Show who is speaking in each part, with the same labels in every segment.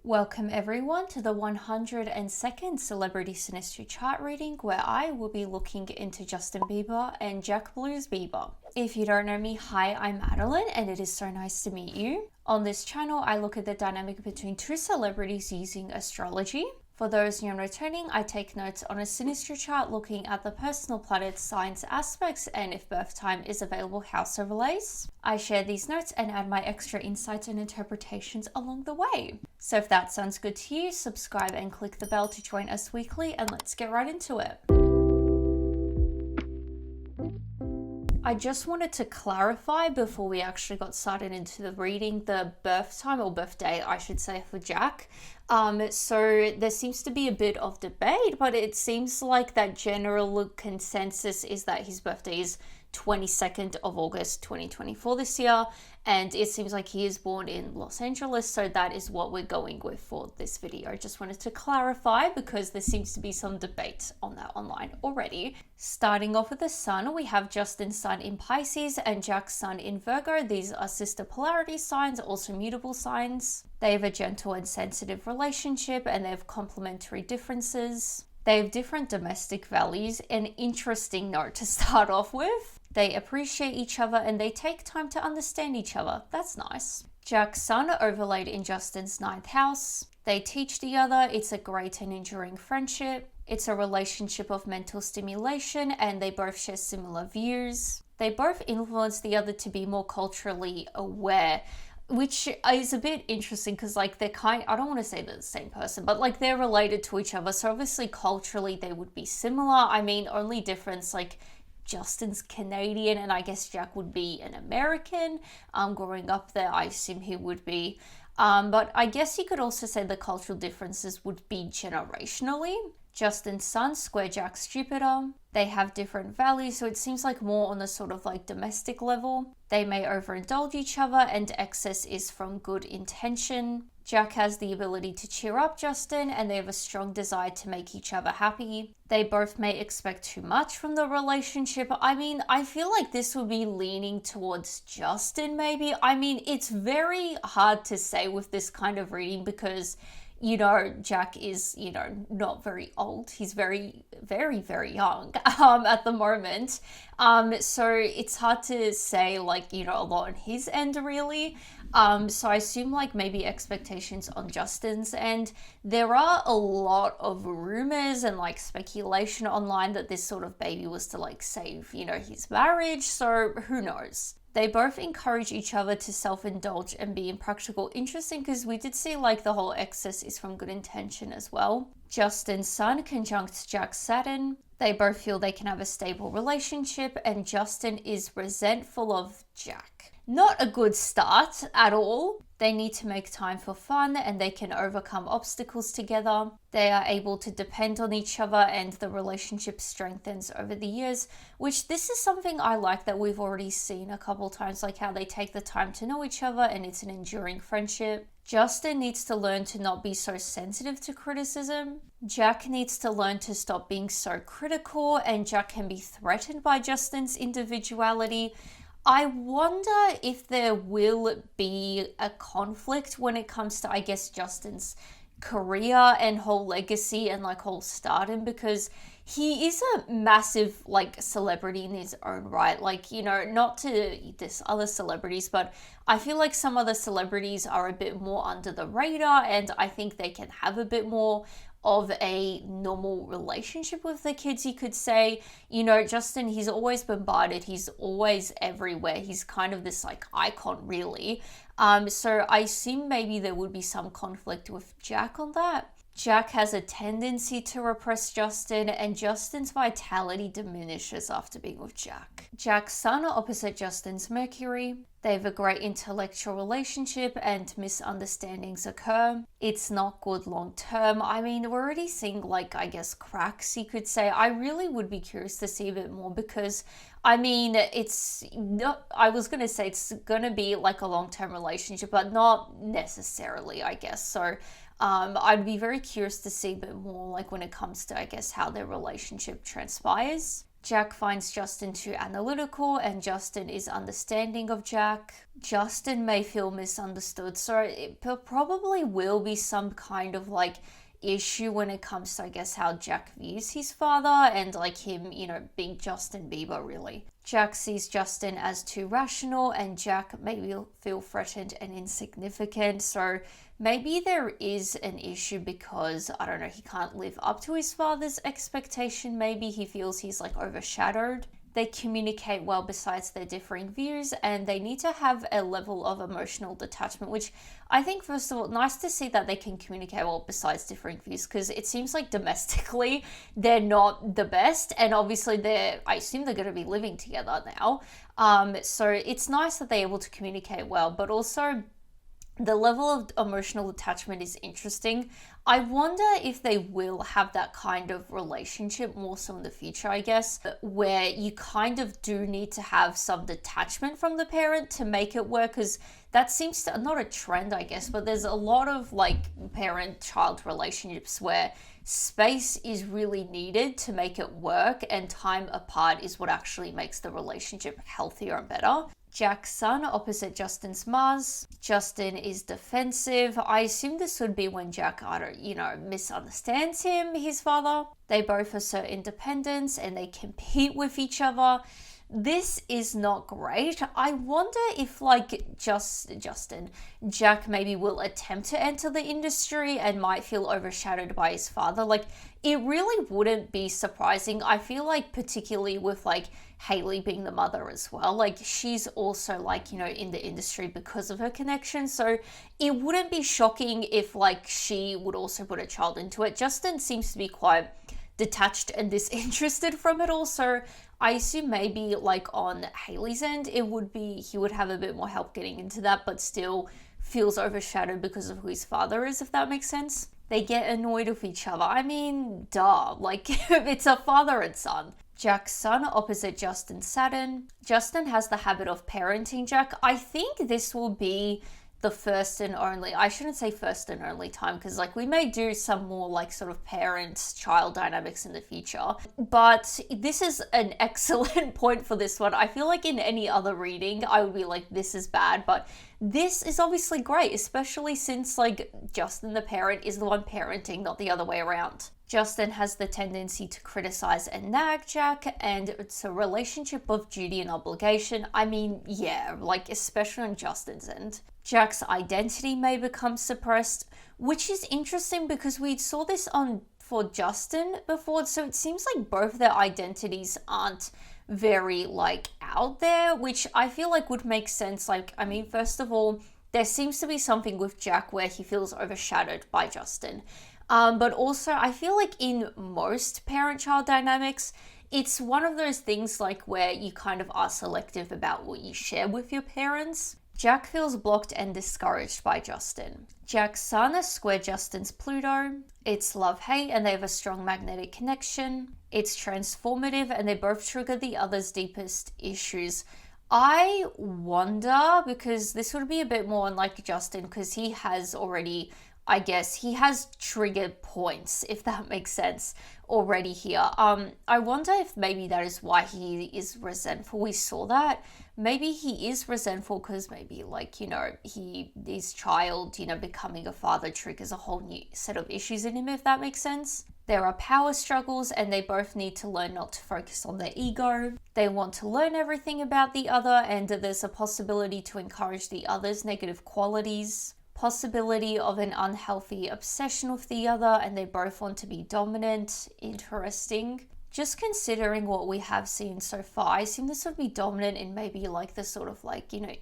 Speaker 1: Welcome everyone to the 102nd Celebrity Synastry chart reading, where I will be looking into Justin Bieber and Jack Blue's Bieber. If you don't know me, hi, I'm Madeline and it is so nice to meet you. On this channel, I look at the dynamic between two celebrities using astrology. For those new and returning, I take notes on a Synastry chart looking at the personal planets, signs, aspects, and if birth time is available, house overlays. I share these notes and add my extra insights and interpretations along the way. So if that sounds good to you, subscribe and click the bell to join us weekly, and let's get right into it. I just wanted to clarify before we actually got started into the reading the birth time, or birthday I should say, for Jack. So there seems to be a bit of debate, but it seems like that general consensus is that his birthday is 22nd of August 2024 this year, and it seems like he is born in Los Angeles, so that is what we're going with for this video. Just wanted to clarify because there seems to be some debate on that online already. Starting off with the sun, we have Justin's sun in Pisces and Jack's sun in Virgo. These are sister polarity signs, also mutable signs. They have a gentle and sensitive relationship and they have complementary differences. They have different domestic values. An interesting note to start off with. They appreciate each other and they take time to understand each other. That's nice. Jack's sun overlaid in Justin's 9th house. They teach together. It's a great and enduring friendship. It's a relationship of mental stimulation and they both share similar views. They both influence the other to be more culturally aware, which is a bit interesting because like they're I don't want to say they're the same person, but like they're related to each other. So obviously culturally they would be similar. I mean, only difference, like Justin's Canadian and I guess Jack would be an American. Growing up there, I assume he would be. But I guess you could also say the cultural differences would be generationally. Justin's sun square Jack's Jupiter. They have different values, so it seems like more on the sort of like domestic level. They may overindulge each other and excess is from good intention. Jack has the ability to cheer up Justin and they have a strong desire to make each other happy. They both may expect too much from the relationship. I mean, I feel like this would be leaning towards Justin maybe. I mean, it's very hard to say with this kind of reading because Jack is, not very old. He's very, very, very young at the moment. So it's hard to say, like, a lot on his end, really. So I assume, like, maybe expectations on Justin's end. There are a lot of rumors and, like, speculation online that this sort of baby was to, like, save, his marriage. So who knows? They both encourage each other to self-indulge and be impractical. Interesting because we did see like the whole excess is from good intention as well. Justin's sun conjuncts Jack's Saturn. They both feel they can have a stable relationship and Justin is resentful of Jack. Not a good start at all. They need to make time for fun and they can overcome obstacles together. They are able to depend on each other and the relationship strengthens over the years, which this is something I like that we've already seen a couple times, like how they take the time to know each other and it's an enduring friendship. Justin needs to learn to not be so sensitive to criticism. Jack needs to learn to stop being so critical and Jack can be threatened by Justin's individuality. I wonder if there will be a conflict when it comes to, I guess, Justin's career and whole legacy and like whole stardom, because he is a massive like celebrity in his own right. Like, not to diss other celebrities, but I feel like some other celebrities are a bit more under the radar and I think they can have a bit more of a normal relationship with the kids, you could say. Justin, he's always bombarded, he's always everywhere, he's kind of this like icon really. So I assume maybe there would be some conflict with Jack on that. Jack has a tendency to repress Justin and Justin's vitality diminishes after being with Jack. Jack's sun opposite Justin's Mercury. They have a great intellectual relationship and misunderstandings occur. It's not good long term. I mean, we're already seeing like, I guess, cracks, you could say. I really would be curious to see a bit more because, I mean, it's not, I was going to say it's going to be like a long-term relationship, but not necessarily, I guess. So I'd be very curious to see a bit more like when it comes to, I guess, how their relationship transpires. Jack finds Justin too analytical and Justin is understanding of Jack. Justin may feel misunderstood, so it probably will be some kind of like issue when it comes to, I guess, how Jack views his father and like him, being Justin Bieber really. Jack sees Justin as too rational and Jack maybe feel threatened and insignificant, so maybe there is an issue because, I don't know, he can't live up to his father's expectation. Maybe he feels he's like overshadowed. They communicate well besides their differing views, and they need to have a level of emotional detachment, which I think, first of all, nice to see that they can communicate well besides differing views, because it seems like domestically they're not the best, and obviously I assume they're going to be living together now. So it's nice that they're able to communicate well, but also the level of emotional attachment is interesting. I wonder if they will have that kind of relationship more so in the future, I guess, where you kind of do need to have some detachment from the parent to make it work, because that seems to, not a trend, I guess, but there's a lot of like parent-child relationships where space is really needed to make it work, and time apart is what actually makes the relationship healthier and better. Jack's Sun opposite Justin's Mars. Justin is defensive. I assume this would be when Jack, misunderstands his father. They both assert independence and they compete with each other. This is not great. I wonder if Jack maybe will attempt to enter the industry and might feel overshadowed by his father. It really wouldn't be surprising. I feel like particularly with Haley being the mother as well, she's also in the industry because of her connection. So it wouldn't be shocking if she would also put a child into it. Justin seems to be quite detached and disinterested from it all. So I assume maybe on Haley's end, he would have a bit more help getting into that, but still feels overshadowed because of who his father is, if that makes sense. They get annoyed with each other. I mean, duh, it's a father and son. Jack's Sun opposite Justin's Saturn. Justin has the habit of parenting Jack. I think this will be the first and only, I shouldn't say first and only time, because we may do some more sort of parent-child dynamics in the future, but this is an excellent point for this one. I feel in any other reading I would be this is bad, but this is obviously great, especially since Justin the parent is the one parenting, not the other way around. Justin has the tendency to criticize and nag Jack, and it's a relationship of duty and obligation. I mean, yeah, especially on Justin's end. Jack's identity may become suppressed, which is interesting because we saw this for Justin before, so it seems both their identities aren't very out there, which I feel would make sense. First of all, there seems to be something with Jack where he feels overshadowed by Justin. But also, I feel in most parent-child dynamics, it's one of those things where you kind of are selective about what you share with your parents. Jack feels blocked and discouraged by Justin. Jack's Sun is square Justin's Pluto. It's love-hate and they have a strong magnetic connection. It's transformative and they both trigger the other's deepest issues. I wonder, because this would be a bit more unlike Justin, because he has already, I guess, he has triggered points, if that makes sense, already here. I wonder if maybe that is why he is resentful. We saw that. Maybe he is resentful because maybe, his child, becoming a father triggers a whole new set of issues in him, if that makes sense. There are power struggles and they both need to learn not to focus on their ego. They want to learn everything about the other, and there's a possibility to encourage the other's negative qualities. Possibility of an unhealthy obsession with the other, and they both want to be dominant. Interesting. Just considering what we have seen so far, I assume this would be dominant in maybe the sort of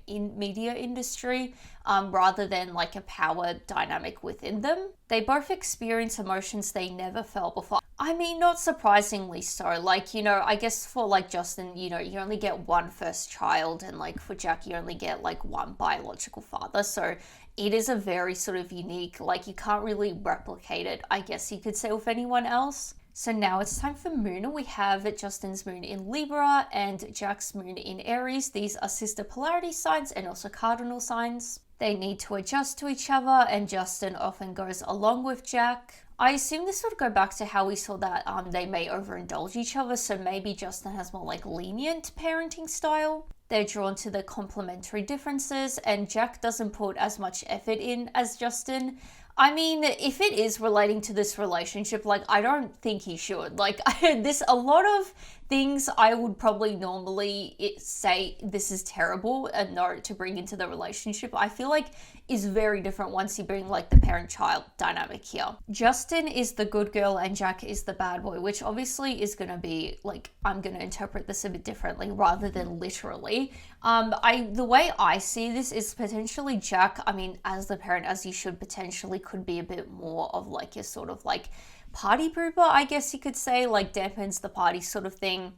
Speaker 1: in media industry, rather than a power dynamic within them. They both experience emotions they never felt before. I mean, not surprisingly so. I guess for Justin, you only get one first child, and for Jack, you only get one biological father. So it is a very sort of unique, you can't really replicate it, I guess you could say, with anyone else. So now it's time for Moon. We have Justin's Moon in Libra and Jack's Moon in Aries. These are sister polarity signs and also cardinal signs. They need to adjust to each other, and Justin often goes along with Jack. I assume this would go back to how we saw that they may overindulge each other, so maybe Justin has more like lenient parenting style. They're drawn to the complementary differences, and Jack doesn't put as much effort in as Justin. I mean, if it is relating to this relationship, like, I don't think he should. Like, a lot of things I would probably normally say this is terrible and no to bring into the relationship, I feel like is very different once you bring like the parent-child dynamic here. Justin is the good girl and Jack is the bad boy, which obviously is going to be like, I'm going to interpret this a bit differently rather than literally. The way I see this is potentially Jack, I mean, as the parent, as you should potentially, could be a bit more of like your sort of like party pooper, I guess you could say, like dampens the party sort of thing.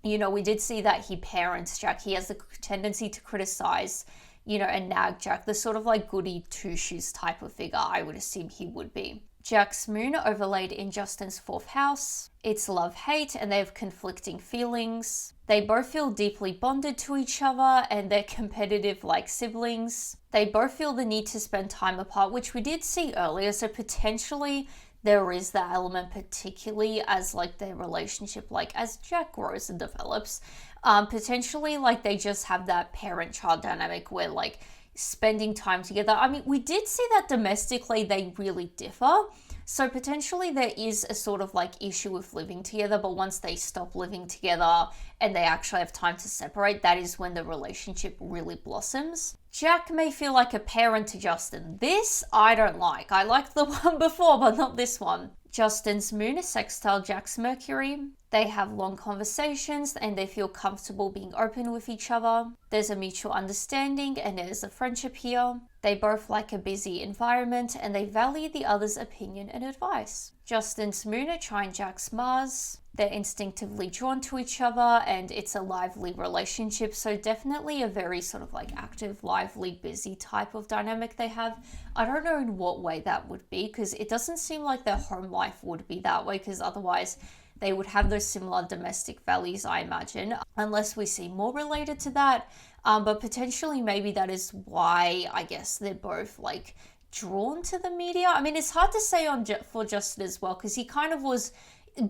Speaker 1: You know, we did see that he parents Jack. He has the tendency to criticize, you know, and nag Jack, the sort of like goody two-shoes type of figure I would assume he would be. Jack's moon overlaid in Justin's 4th house. It's love-hate and they have conflicting feelings. They both feel deeply bonded to each other and they're competitive like siblings. They both feel the need to spend time apart, which we did see earlier, so potentially there is that element, particularly as like their relationship, like as Jack grows and develops, potentially like they just have that parent-child dynamic where like spending time together. I mean, we did see that domestically they really differ. So potentially there is a sort of like issue with living together, but once they stop living together and they actually have time to separate, that is when the relationship really blossoms. Jack may feel like a parent to Justin. This I don't like. I liked the one before, but not this one. Justin's moon is sextile Jack's Mercury. They have long conversations and they feel comfortable being open with each other. There's a mutual understanding and there's a friendship here. They both like a busy environment and they value the other's opinion and advice. Justin's moon are Trine Jack's Mars. They're instinctively drawn to each other and it's a lively relationship, so definitely a very sort of like active, lively, busy type of dynamic they have. I don't know in what way that would be, because it doesn't seem like their home life would be that way, because otherwise they would have those similar domestic values, I imagine, unless we see more related to that. But potentially maybe that is why I guess they're both like drawn to the media. I mean, it's hard to say for Justin as well, because he kind of was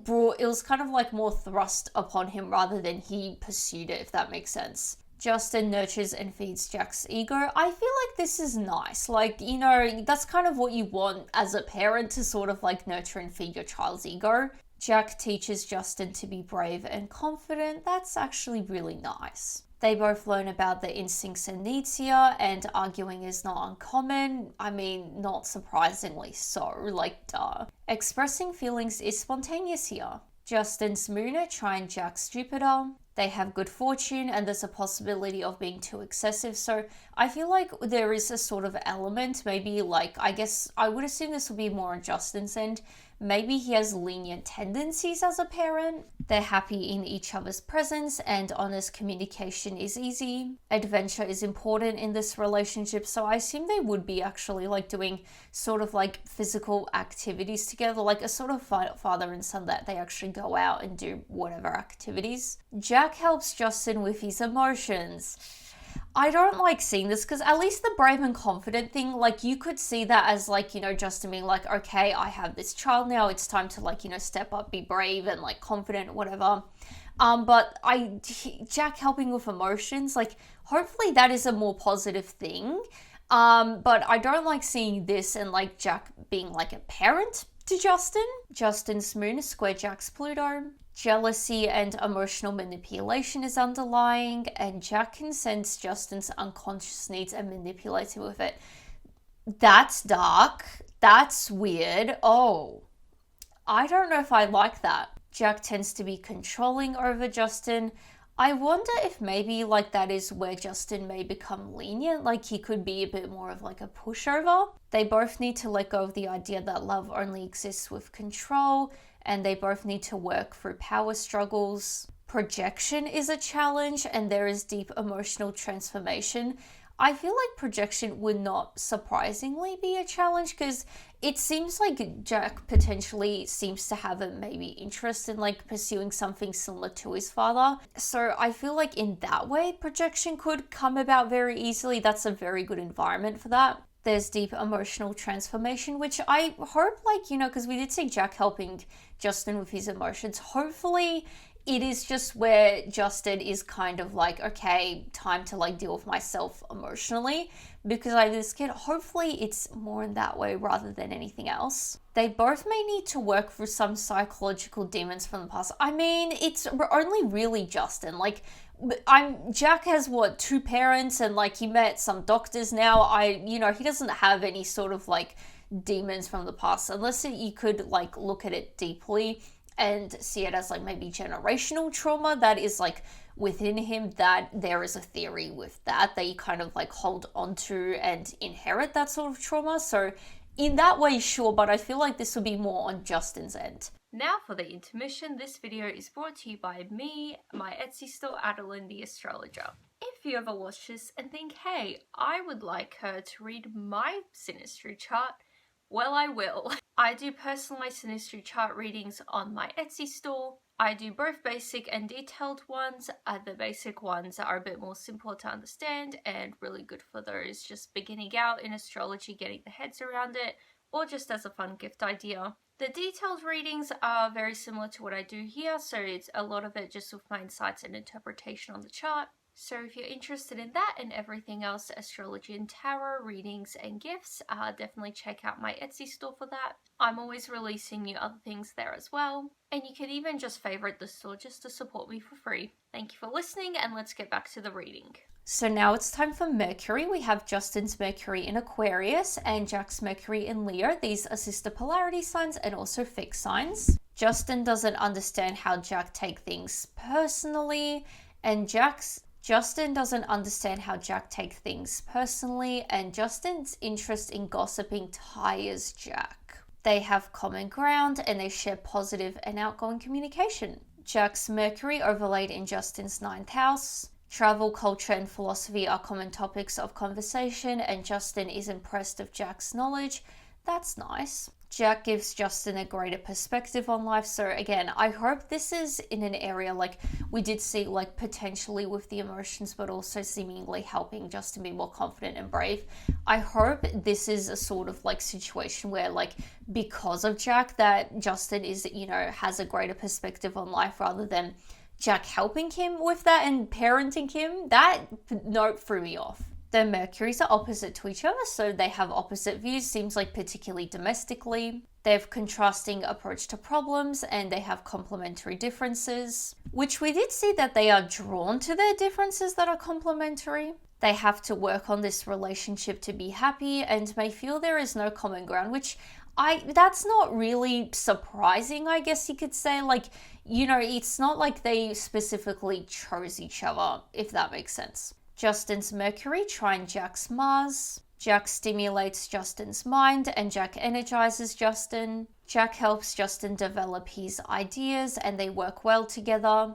Speaker 1: brought, it was kind of like more thrust upon him rather than he pursued it, if that makes sense. Justin nurtures and feeds Jack's ego. I feel like this is nice. Like, you know, that's kind of what you want as a parent, to sort of like nurture and feed your child's ego. Jack teaches Justin to be brave and confident. That's actually really nice. They both learn about their instincts and needs here, and arguing is not uncommon. I mean, not surprisingly so, like duh. Expressing feelings is spontaneous here. Justin's moon are Trine Jack's Jupiter. They have good fortune and there's a possibility of being too excessive. So I feel like there is a sort of element, maybe like, I guess I would assume this will be more on Justin's end. Maybe he has lenient tendencies as a parent. They're happy in each other's presence and honest communication is easy. Adventure is important in this relationship, so I assume they would be actually like doing sort of like physical activities together, like a sort of father and son that they actually go out and do whatever activities. Jack helps Justin with his emotions. I don't like seeing this, because at least the brave and confident thing, like you could see that as like, you know, Justin being like, okay, I have this child now, it's time to like, you know, step up, be brave and like confident, whatever. But Jack helping with emotions, like hopefully that is a more positive thing. But I don't like seeing this and like Jack being like a parent to Justin. Justin's moon is square Jack's Pluto. Jealousy and emotional manipulation is underlying, and Jack can sense Justin's unconscious needs and manipulate him with it. That's dark. That's weird. Oh, I don't know if I like that. Jack tends to be controlling over Justin. I wonder if maybe like that is where Justin may become lenient, like he could be a bit more of like a pushover. They both need to let go of the idea that love only exists with control, and they both need to work through power struggles. Projection is a challenge and there is deep emotional transformation. I feel like projection would not surprisingly be a challenge because it seems like Jack potentially seems to have a maybe interest in like pursuing something similar to his father. So I feel like in that way, projection could come about very easily. That's a very good environment for that. There's deep emotional transformation, which I hope, like, because we did see Jack helping Justin with his emotions. Hopefully, it is just where Justin is kind of like, okay, time to like deal with myself emotionally because I have this kid. Hopefully, it's more in that way rather than anything else. They both may need to work through some psychological demons from the past. I mean, it's only really Justin. Like, Jack has what, 2 parents, and like he met some doctors now. He doesn't have any sort of like demons from the past unless you could like look at it deeply and see it as like maybe generational trauma that is like within him, that there is a theory with that you kind of like hold onto and inherit that sort of trauma. So in that way, sure, but I feel like this would be more on Justin's end. Now for the intermission, this video is brought to you by me, my Etsy store, Adeline the Astrologer. If you ever watch this and think, hey, I would like her to read my Synastry chart, well, I will. I do personalized Synastry chart readings on my Etsy store. I do both basic and detailed ones. The basic ones are a bit more simple to understand and really good for those just beginning out in astrology, getting their heads around it, or just as a fun gift idea. The detailed readings are very similar to what I do here, so it's a lot of it just with my insights and interpretation on the chart. So if you're interested in that and everything else, astrology and tarot, readings and gifts, definitely check out my Etsy store for that. I'm always releasing new other things there as well. And you can even just favorite the store just to support me for free. Thank you for listening, and let's get back to the reading. So now it's time for Mercury. We have Justin's Mercury in Aquarius and Jack's Mercury in Leo. These are sister polarity signs and also fixed signs. Justin doesn't understand how Jack takes things personally, and Justin doesn't understand how Jack takes things personally, and Justin's interest in gossiping tires Jack. They have common ground and they share positive and outgoing communication. Jack's Mercury overlaid in Justin's 9th house. Travel, culture, and philosophy are common topics of conversation, and Justin is impressed with Jack's knowledge. That's nice. Jack gives Justin a greater perspective on life. So again, I hope this is in an area like we did see, like potentially with the emotions, but also seemingly helping Justin be more confident and brave. I hope this is a sort of like situation where like because of Jack that Justin is, has a greater perspective on life rather than Jack helping him with that and parenting him. That note threw me off. Their Mercuries are opposite to each other, so they have opposite views, seems like particularly domestically. They have contrasting approach to problems, and they have complementary differences, which we did see that they are drawn to their differences that are complementary. They have to work on this relationship to be happy and may feel there is no common ground, which that's not really surprising, I guess you could say. Like, it's not like they specifically chose each other, if that makes sense. Justin's Mercury trine Jack's Mars. Jack stimulates Justin's mind and Jack energizes Justin. Jack helps Justin develop his ideas and they work well together.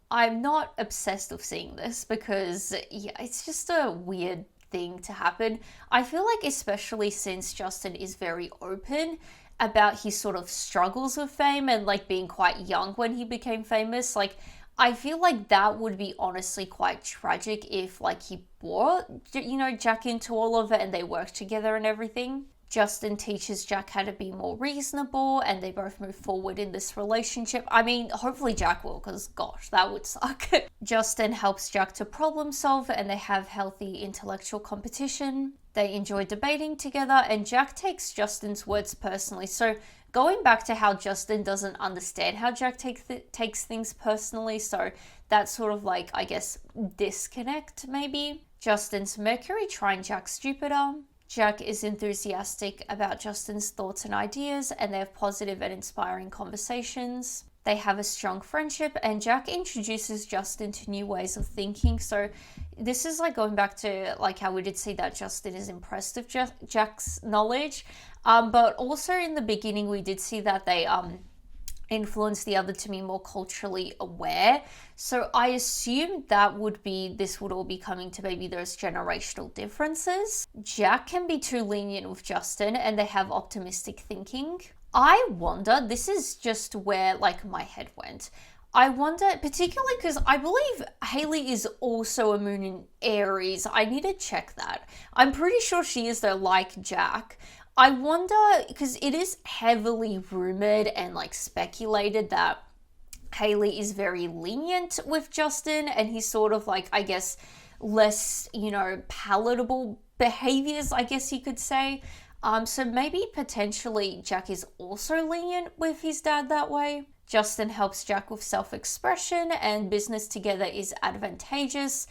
Speaker 1: I'm not obsessed with seeing this because it's just a weird thing to happen. I feel like especially since Justin is very open about his sort of struggles with fame and like being quite young when he became famous, like I feel like that would be honestly quite tragic if like he brought, Jack into all of it and they worked together and everything. Justin teaches Jack how to be more reasonable and they both move forward in this relationship. I mean, hopefully Jack will, because gosh, that would suck. Justin helps Jack to problem solve and they have healthy intellectual competition. They enjoy debating together and Jack takes Justin's words personally. So going back to how Justin doesn't understand how Jack takes things personally, so that's sort of like, I guess, disconnect maybe. Justin's Mercury trine Jack's Jupiter. Jack is enthusiastic about Justin's thoughts and ideas, and they have positive and inspiring conversations. They have a strong friendship, and Jack introduces Justin to new ways of thinking. So this is like going back to like how we did see that Justin is impressed with Jack's knowledge. But also in the beginning, we did see that they influence the other to be more culturally aware. So I assume that this would all be coming to maybe those generational differences. Jack can be too lenient with Justin and they have optimistic thinking. I wonder, this is just where like my head went. I wonder, particularly because I believe Hailey is also a moon in Aries. I need to check that. I'm pretty sure she is though, like Jack. I wonder, because it is heavily rumored and like speculated that Hailey is very lenient with Justin and he's sort of like, I guess, less, palatable behaviors, I guess you could say. So maybe potentially Jack is also lenient with his dad that way. Justin helps Jack with self-expression and business together is advantageous.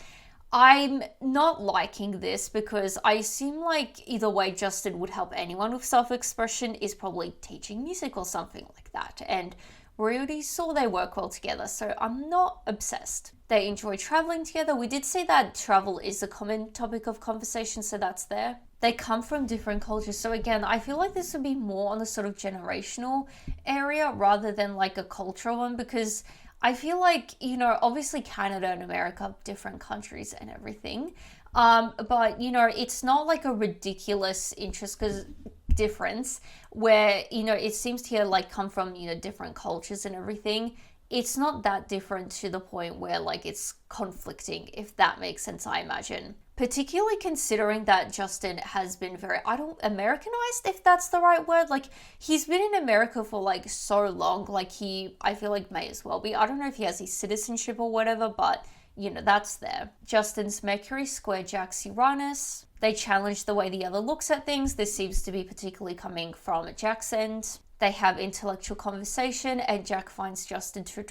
Speaker 1: I'm not liking this because I assume like either way Justin would help anyone with self-expression is probably teaching music or something like that. And we already saw they work well together, so I'm not obsessed. They enjoy traveling together. We did see that travel is a common topic of conversation, so that's there. They come from different cultures. So again, I feel like this would be more on the sort of generational area rather than like a cultural one, because I feel like, obviously Canada and America are different countries and everything. But, it's not like a ridiculous difference where, it seems to like come from, different cultures and everything. It's not that different to the point where like it's conflicting, if that makes sense, I imagine. Particularly considering that Justin has been very, Americanized, if that's the right word. Like, he's been in America for like so long, like I feel like may as well be. I don't know if he has his citizenship or whatever, but that's there. Justin's Mercury square Jack's Uranus. They challenge the way the other looks at things. This seems to be particularly coming from Jack's end. They have intellectual conversation and Jack finds Justin too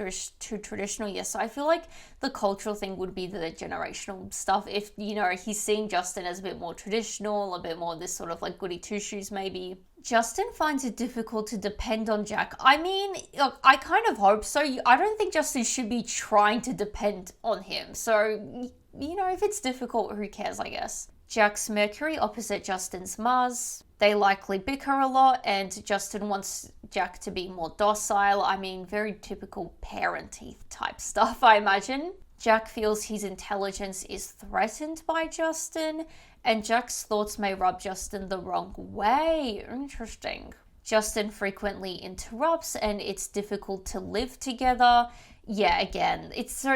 Speaker 1: traditional. Yes, so I feel like the cultural thing would be the generational stuff. If, he's seeing Justin as a bit more traditional, a bit more this sort of like goody two-shoes maybe. Justin finds it difficult to depend on Jack. I mean, look, I kind of hope so. I don't think Justin should be trying to depend on him. So, if it's difficult, who cares, I guess. Jack's Mercury opposite Justin's Mars. They likely bicker a lot and Justin wants Jack to be more docile. I mean, very typical parenty type stuff, I imagine. Jack feels his intelligence is threatened by Justin and Jack's thoughts may rub Justin the wrong way. Interesting. Justin frequently interrupts and it's difficult to live together. Yeah, again,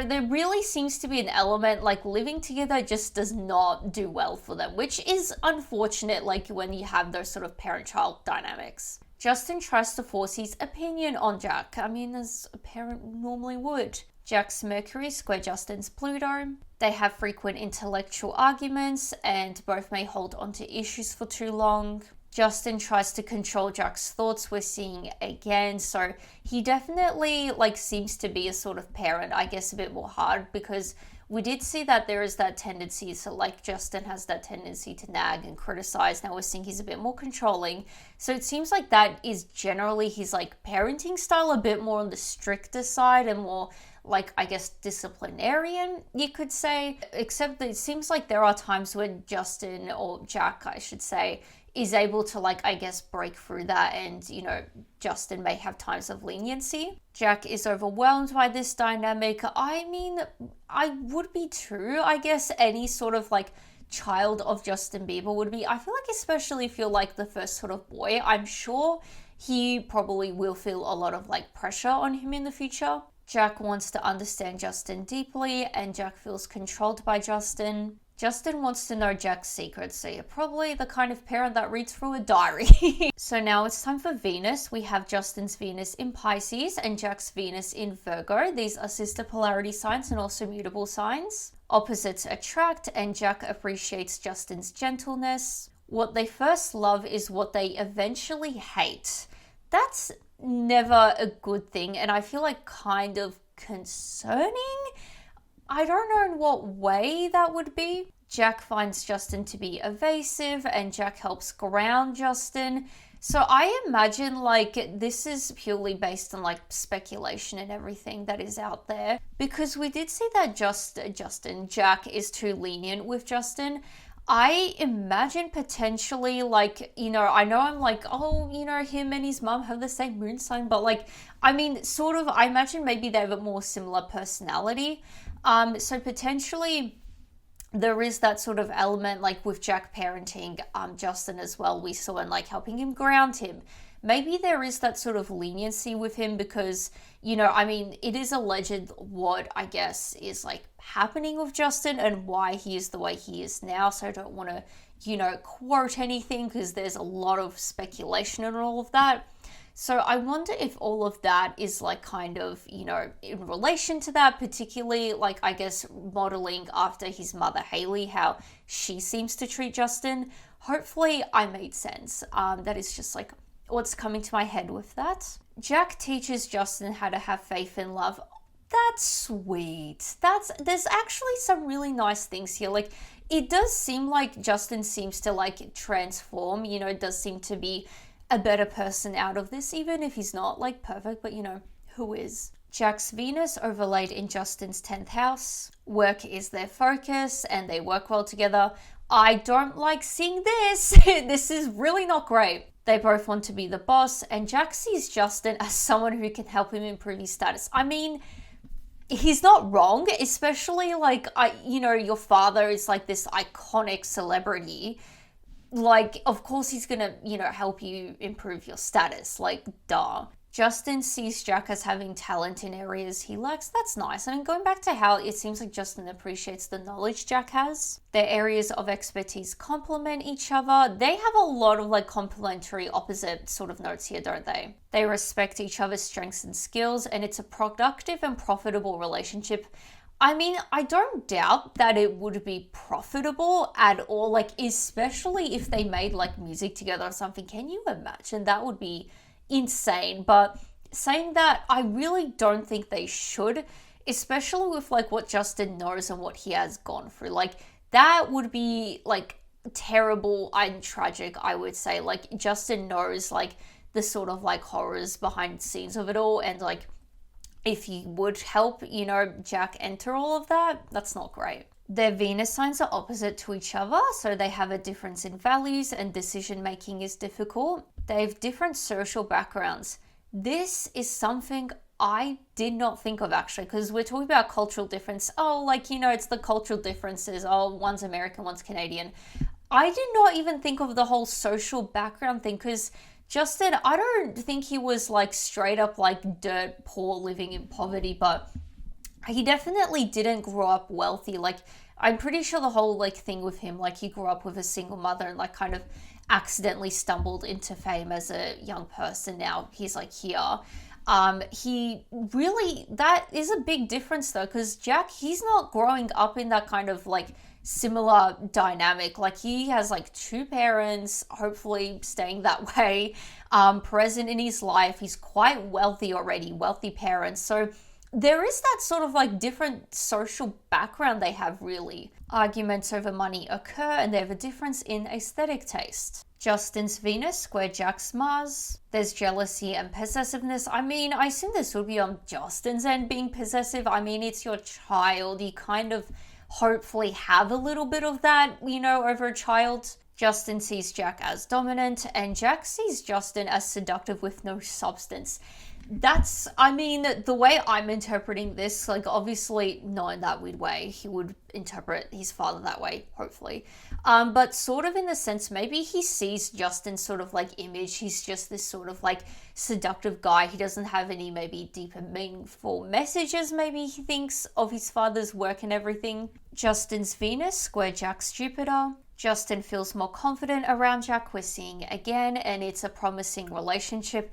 Speaker 1: there really seems to be an element like living together just does not do well for them, which is unfortunate, like when you have those sort of parent-child dynamics. Justin tries to force his opinion on Jack. I mean, as a parent normally would. Jack's Mercury square Justin's Pluto. They have frequent intellectual arguments and both may hold onto issues for too long. Justin tries to control Jack's thoughts, we're seeing again. So he definitely seems to be a sort of parent, I guess a bit more hard, because we did see that there is that tendency. So Justin has that tendency to nag and criticize. Now we're seeing he's a bit more controlling. So it seems like that is generally his parenting style, a bit more on the stricter side and more I guess disciplinarian, you could say. Except that it seems like there are times when Justin, or Jack I should say, is able to I guess break through that and Justin may have times of leniency. Jack is overwhelmed by this dynamic. I mean, I would be too. I guess any sort of child of Justin Bieber would be. I feel especially if you're the first sort of boy, I'm sure he probably will feel a lot of pressure on him in the future. Jack wants to understand Justin deeply and Jack feels controlled by Justin. Justin wants to know Jack's secrets, so you're probably the kind of parent that reads through a diary. So now it's time for Venus. We have Justin's Venus in Pisces and Jack's Venus in Virgo. These are sister polarity signs and also mutable signs. Opposites attract and Jack appreciates Justin's gentleness. What they first love is what they eventually hate. That's never a good thing and I feel kind of concerning. I don't know in what way that would be. Jack finds Justin to be evasive and Jack helps ground Justin. So I imagine this is purely based on speculation and everything that is out there, because we did see that Jack is too lenient with Justin. I imagine potentially, like, I know I'm like, oh, him and his mum have the same moon sign, but like, I mean, sort of, I imagine maybe they have a more similar personality. So potentially there is that sort of element, like with Jack parenting Justin as well, we saw, and like helping him ground him. Maybe there is that sort of leniency with him because, I mean, it is alleged what I guess is like happening with Justin and why he is the way he is now. So I don't want to, quote anything because there's a lot of speculation and all of that. So I wonder if all of that is like kind of, in relation to that, particularly like I guess modeling after his mother Haley, how she seems to treat Justin. Hopefully I made sense. That is just like what's coming to my head with that. Jack teaches Justin how to have faith and love. That's sweet. There's actually some really nice things here. Like, it does seem like Justin seems to like transform, it does seem to be a better person out of this, even if he's not like perfect, but who is? Jack's Venus overlaid in Justin's 10th house. Work is their focus and they work well together. I don't like seeing this. This is really not great. They both want to be the boss, and Jack sees Justin as someone who can help him improve his status. I mean, he's not wrong, especially like, your father is like this iconic celebrity. Like, of course he's gonna, help you improve your status. Like, duh. Justin sees Jack as having talent in areas he lacks. That's nice. I mean, going back to how it seems like Justin appreciates the knowledge Jack has. Their areas of expertise complement each other. They have a lot of like complementary opposite sort of notes here, don't they? They respect each other's strengths and skills, and it's a productive and profitable relationship. I mean, I don't doubt that it would be profitable at all, like especially if they made like music together or something. Can you imagine? That would be insane. But saying that, I really don't think they should, especially with like what Justin knows and what he has gone through. Like, that would be like terrible and tragic, I would say. Like, Justin knows like the sort of like horrors behind the scenes of it all, and like if he would help, Jack enter all of that, that's not great. Their Venus signs are opposite to each other, so they have a difference in values and decision making is difficult. They have different social backgrounds. This is something I did not think of actually, because we're talking about cultural difference. Oh, like, it's the cultural differences. Oh, one's American, one's Canadian. I did not even think of the whole social background thing, because Justin, I don't think he was like straight up like dirt poor living in poverty, but he definitely didn't grow up wealthy. Like, I'm pretty sure the whole like thing with him, like he grew up with a single mother and like kind of accidentally stumbled into fame as a young person. Now he's like here. He really, that is a big difference though, because Jack, he's not growing up in that kind of like similar dynamic. Like, he has like two parents, hopefully staying that way, present in his life. He's quite wealthy already, wealthy parents. So there is that sort of like different social background they have, really. Arguments over money occur, and they have a difference in aesthetic taste. Justin's Venus square Jack's Mars. There's jealousy and possessiveness. I mean, I assume this would be on Justin's end, being possessive. I mean, it's your child. You kind of hopefully have a little bit of that, over a child. Justin sees Jack as dominant, and Jack sees Justin as seductive with no substance. That's, I mean, the way I'm interpreting this, like, obviously not in that weird way. He would interpret his father that way, hopefully. But sort of in the sense, maybe he sees Justin's sort of like image. He's just this sort of like seductive guy. He doesn't have any maybe deeper meaningful messages, maybe he thinks, of his father's work and everything. Justin's Venus square Jack's Jupiter. Justin feels more confident around Jack, we're seeing again, and it's a promising relationship.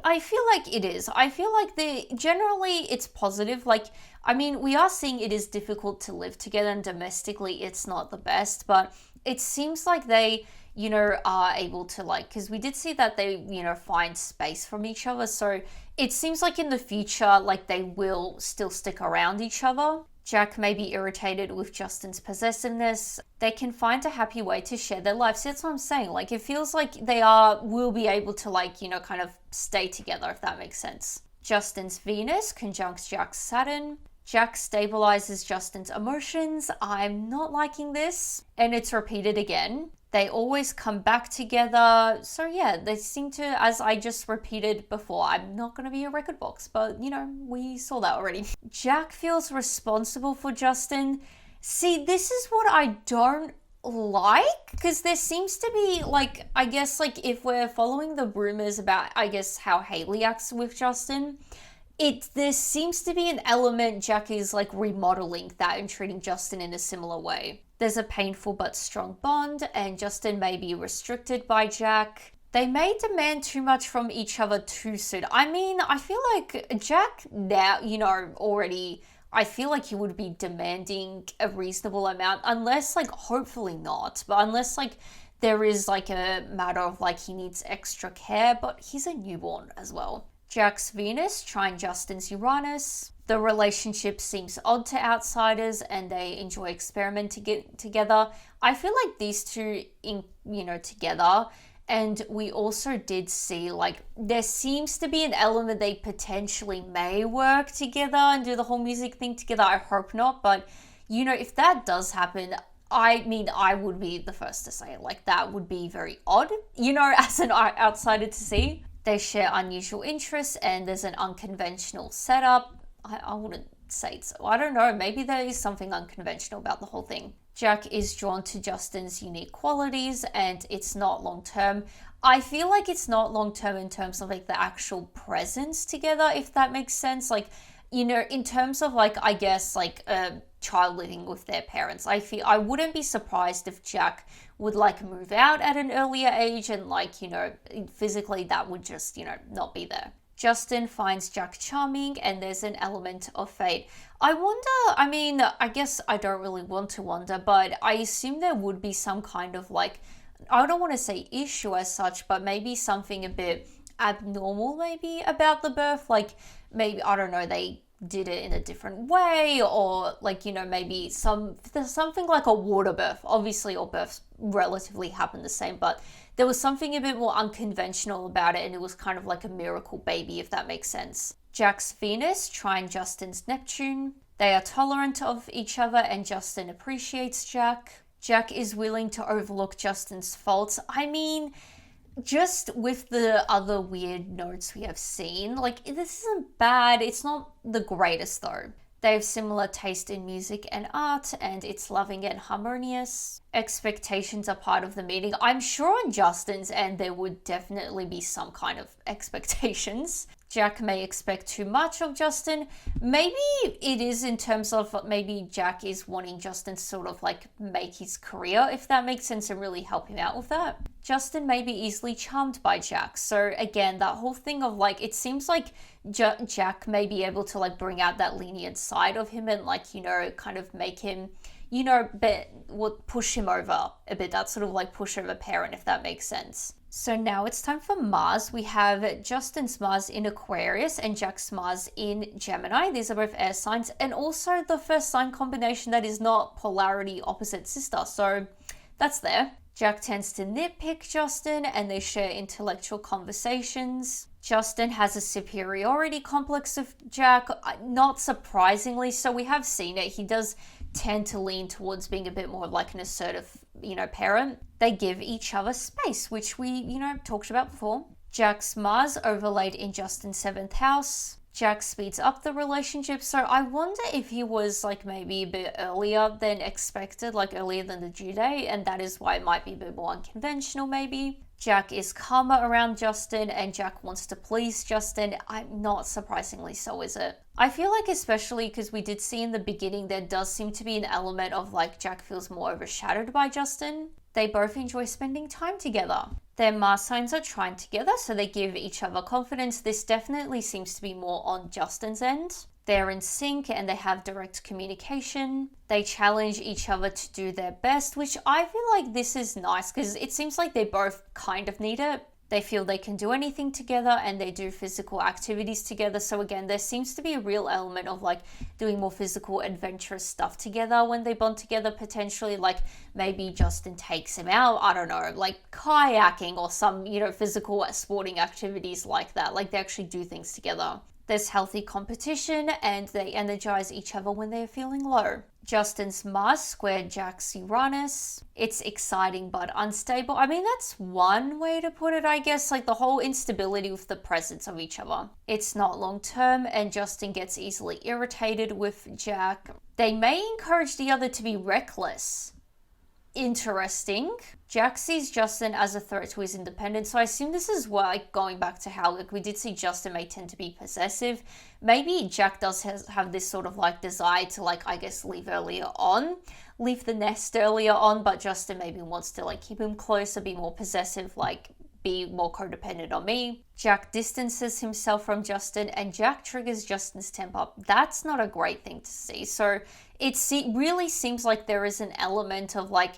Speaker 1: I feel like it is. I feel like generally it's positive. Like, I mean, we are seeing it is difficult to live together, and domestically it's not the best, but it seems like they, are able to, like, because we did see that they, find space from each other. So it seems like in the future, like, they will still stick around each other. Jack may be irritated with Justin's possessiveness. They can find a happy way to share their lives. That's what I'm saying. Like, it feels like they will be able to, like, kind of stay together, if that makes sense. Justin's Venus conjuncts Jack's Saturn. Jack stabilizes Justin's emotions. I'm not liking this. And it's repeated again. They always come back together. So yeah, they seem to, as I just repeated before, I'm not going to be a record box, but you know, we saw that already. Jack feels responsible for Justin. See, this is what I don't like, because there seems to be like, I guess like if we're following the rumors about, I guess, how Haley acts with Justin, there seems to be an element Jack is like remodeling that and treating Justin in a similar way. There's a painful but strong bond, and Justin may be restricted by Jack. They may demand too much from each other too soon. I mean, I feel like Jack now, you know, already, I feel like he would be demanding a reasonable amount, unless like, hopefully not, but unless like there is like a matter of like he needs extra care, but he's a newborn as well. Jack's Venus, Trine Justin's Uranus. The relationship seems odd to outsiders and they enjoy experimenting together. I feel like these two, together. And we also did see, like, there seems to be an element they potentially may work together and do the whole music thing together. I hope not. But, you know, if that does happen, I mean, I would be the first to say it. Like, that would be very odd, you know, as an outsider to see. They share unusual interests and there's an unconventional setup. I wouldn't say so. I don't know. Maybe there is something unconventional about the whole thing. Jack is drawn to Justin's unique qualities and it's not long term. I feel like it's not long term in terms of like the actual presence together, if that makes sense. Like, you know, in terms of like, I guess like a child living with their parents, I wouldn't be surprised if Jack would like move out at an earlier age and like, you know, physically that would just, you know, not be there. Justin finds Jack charming and there's an element of fate. I wonder, I mean, I guess I don't really want to wonder, but I assume there would be some kind of like, I don't want to say issue as such, but maybe something a bit abnormal maybe about the birth. Like maybe, I don't know, they did it in a different way, or like, you know, maybe there's something like a water birth. Obviously all births relatively happen the same, but there was something a bit more unconventional about it and it was kind of like a miracle baby, if that makes sense. Jack's Venus, Trine Justin's Neptune. They are tolerant of each other and Justin appreciates Jack. Jack is willing to overlook Justin's faults. I mean, just with the other weird notes we have seen, like this isn't bad. It's not the greatest though. They have similar taste in music and art, and it's loving and harmonious. Expectations are part of the meeting. I'm sure on Justin's end there would definitely be some kind of expectations. Jack may expect too much of Justin. Maybe it is in terms of maybe Jack is wanting Justin to sort of like make his career, if that makes sense, and really help him out with that. Justin may be easily charmed by Jack. So again, that whole thing of like, it seems like Jack may be able to like bring out that lenient side of him and like, you know, kind of make him, you know, push him over a bit. That sort of like pushover parent, if that makes sense. So now it's time for Mars. We have Justin's Mars in Aquarius and Jack's Mars in Gemini. These are both air signs, and also the first sign combination that is not polarity opposite sister. So that's there. Jack tends to nitpick Justin and they share intellectual conversations. Justin has a superiority complex of Jack, not surprisingly. So we have seen it. He does tend to lean towards being a bit more like an assertive, you know, parent. They give each other space, which we, you know, talked about before. Jack's Mars overlaid in Justin's 7th house. Jack speeds up the relationship, so I wonder if he was like maybe a bit earlier than expected, like earlier than the due date, and that is why it might be a bit more unconventional maybe. Jack is calmer around Justin and Jack wants to please Justin. I'm not surprisingly so, is it? I feel like especially because we did see in the beginning there does seem to be an element of like Jack feels more overshadowed by Justin. They both enjoy spending time together. Their Mars signs are trined together, so they give each other confidence. This definitely seems to be more on Justin's end. They're in sync and they have direct communication. They challenge each other to do their best, which I feel like this is nice because it seems like they both kind of need it. They feel they can do anything together and they do physical activities together. So again, there seems to be a real element of like doing more physical adventurous stuff together when they bond together, potentially like maybe Justin takes him out, I don't know, like kayaking or some, you know, physical sporting activities like that. Like they actually do things together. There's healthy competition and they energize each other when they're feeling low. Justin's Mars squared Jack's Uranus. It's exciting but unstable. I mean, that's one way to put it, I guess, like the whole instability with the presence of each other. It's not long term and Justin gets easily irritated with Jack. They may encourage the other to be reckless. Interesting. Jack sees Justin as a threat to his independence, so I assume this is why, going back to how like we did see Justin may tend to be possessive. Maybe Jack does have this sort of like desire to like, I guess, leave the nest earlier on, but Justin maybe wants to like keep him closer, be more possessive, like be more codependent on me. Jack distances himself from Justin and Jack triggers Justin's temper. That's not a great thing to see. So it really seems like there is an element of like,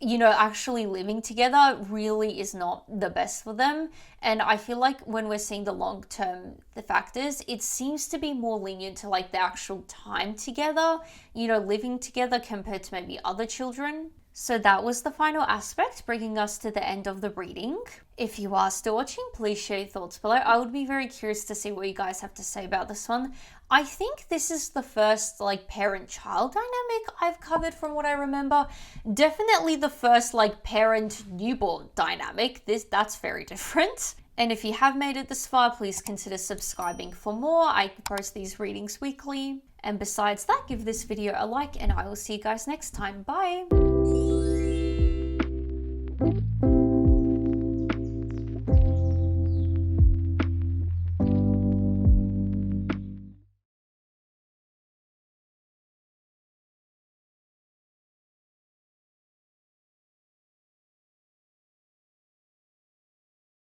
Speaker 1: you know, actually living together really is not the best for them. And I feel like when we're seeing the long-term factors, it seems to be more lenient to like the actual time together, you know, living together compared to maybe other children. So that was the final aspect, bringing us to the end of the reading. If you are still watching, please share your thoughts below. I would be very curious to see what you guys have to say about this one. I think this is the first like parent-child dynamic I've covered from what I remember. Definitely the first like parent-newborn dynamic. That's very different. And if you have made it this far, please consider subscribing for more. I post these readings weekly. And besides that, give this video a like and I will see you guys next time. Bye!